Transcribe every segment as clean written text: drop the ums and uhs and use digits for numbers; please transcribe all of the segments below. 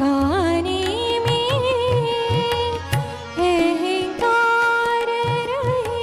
गाने में अहंकार रहे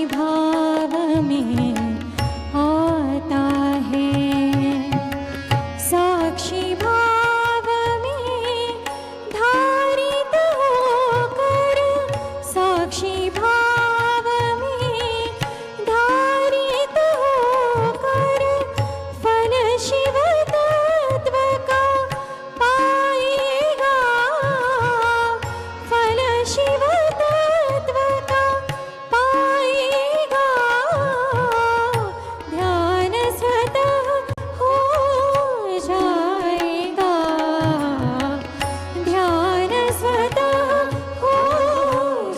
भाव में आता है, साक्षी भाव में धारित होकर, साक्षी भाव में धारित होकर फल शिव तत्व का पाएगा, फल शिव तत्व का पाएगा। ध्यान स्वतः हो जाएगा, ध्यान स्वतः हो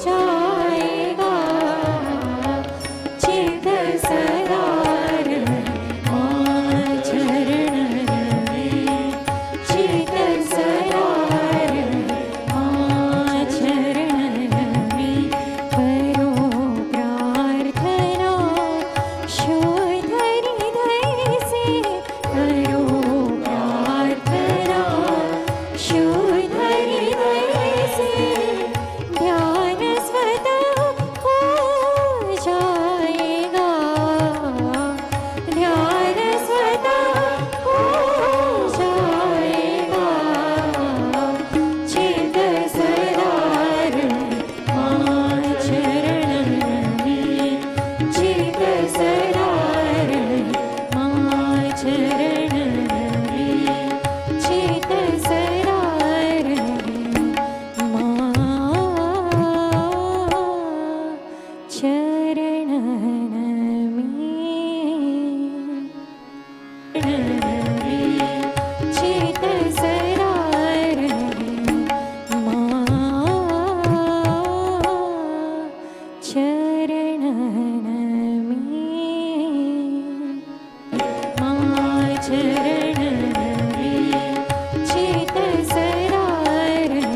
जाएगा। चित्त सदा रहे मां चरणन में, चित्त सदा रहे मां चरणन में। करो प्रार्थना शुद्ध हृदय से, करो प्रार्थना शुद्ध हृदय से। ध्यान स्वतः हो जाएगा, ध्यान स्वतः हो जाएगा। चित्त सदा रहे मां चरणन में, चित्त सदा रहे मां चरणन में, चित्त सदा रहे मां चरणन में, चित्त सदा रहे मां चरणन में, मां चरणन में। चित्त सदा रहे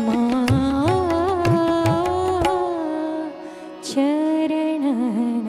मां चरणन